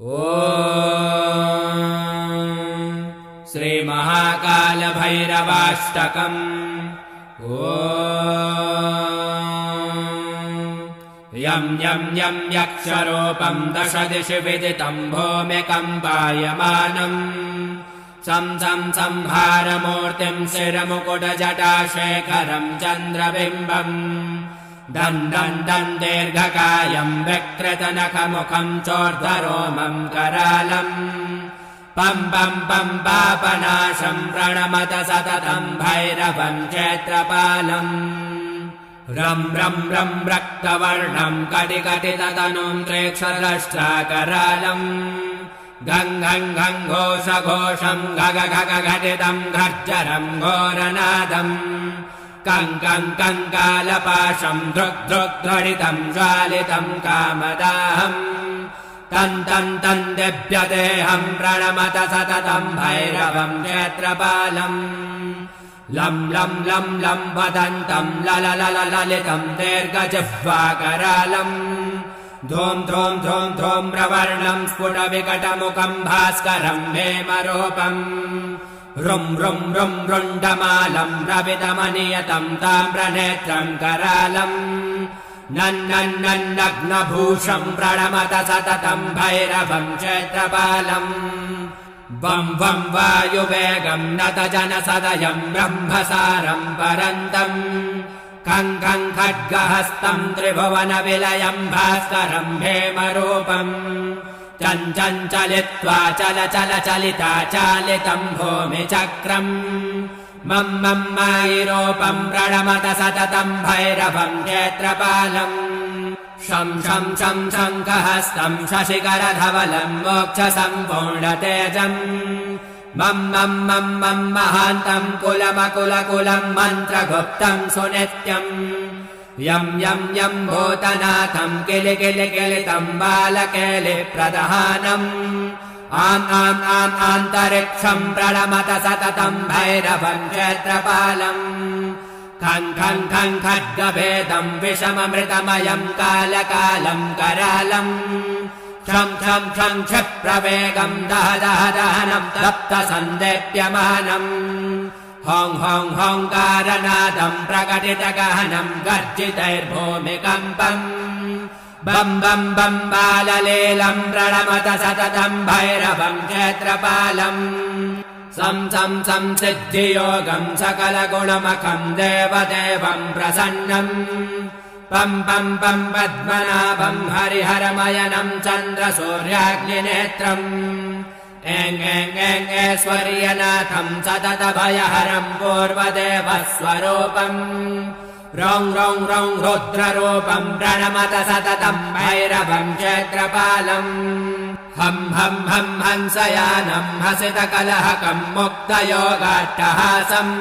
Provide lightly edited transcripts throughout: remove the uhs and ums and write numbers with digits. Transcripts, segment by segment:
श्रीमहाकालभैरवाष्टकम् यं यं यं यक्षरूपं दशदिशि विदितं भूमिकम्पायमानम् सं संहारमूर्तिं शिरमुकुटजटाशेखरं चन्द्रबिम्बम् दन् दन् दन् दीर्घकायं विकृतनखमुखं चोर्ध्वरोमं करालम् पं पं पं पापनाशं प्रणमत सततं भैरवं क्षेत्रपालम् रं रं रं रक्तवर्णं कटिकटिततनुं त्रेक्षरष्ट्राकरालम् गं गं गं घोषघोषं गग गग घटितं घर्जरं घोरनादम् कं कं कं कालपाशं धृक् धृक् ध्वनितं ज्वालितं कामदाहम् तं तं तं दिव्यदेहं प्रणमत सततं भैरवं क्षेत्रपालम् लं लं लं लं वदन्तं ललितं दीर्घजिह्वाकरालम् धूं धूं धूं धूं प्रवर्णं स्फुटविकटमुखं भास्करं हेमरूपम् रुं रुं रुं रुण्डमालं रवितमनियतं ताम्रनेत्रं करालम् नन्नन्नग्नभूषं प्रणमत सततं भैरवं क्षेत्रपालम् वं वं वायुवेगं नतजनसदयं ब्रह्मसारं परन्तम् खं खं खड्गहस्तं त्रिभुवनविलयं भास्करं हेमरूपम् चञ्चलित्वा चल चल चलिता चालितं भूमिचक्रम् मं मं मायिरूपं प्रणमत सततं भैरवं क्षेत्रपालम् शं शं शं शङ्खहस्तं शशिकरधवलं मोक्षसम्पूर्णतेजम् मं मं मं मं महान्तं कुलमकुलकुलं मन्त्रगुप्तं सुनित्यम् यं यं यं भूतनाथं किलि किलि किलितं बालकेलिप्रदहानम् आम् आम् आम् आन्तरिक्षं प्रणमत सततं भैरवं क्षेत्रपालम् खं खं खं खड्गभेदं विषममृतमयं कालकालं करालम् क्षं क्षं क्षं क्षिप्रवेगं दह दह दहनं तप्तसन्देप्यमानम् हौं हौं हौङ्कारनादं प्रकटितगहनं गर्जितैर्भूमिकम्पम् बं बं बं बाललीलं प्रणमत सततं भैरवं क्षेत्रपालम् सं सं सं सिद्धियोगं सकलगुणमखं देवदेवं प्रसन्नम् पं पं पं पद्मनाभं हरिहरमयनं चन्द्रसूर्याग्निनेत्रम् ऐं ऐं ऐं ऐश्वर्यनाथं सततभयहरं पूर्वदेवस्वरूपम् रौं रौं रौं रुद्ररूपं प्रणमत सततं भैरवं क्षेत्रपालम् हं हं हं हंसयानं हसितकलहकं मुक्तयोगाट्टहासम्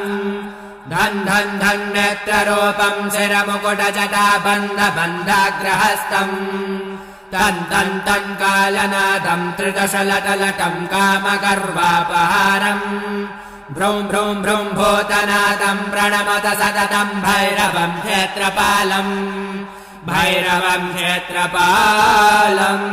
धन् धन् धन् नेत्ररूपं शिरमुकुटजटाबन्धबन्धाग्रहस्तम् तन् तन् तन् कालनादं त्रिदशलटलटं कामगर्वापहारम् भ्रूं भ्रूं भ्रूं भूतनादं प्रणमत सततं भैरवं क्षेत्रपालम् भैरवं क्षेत्रपालम्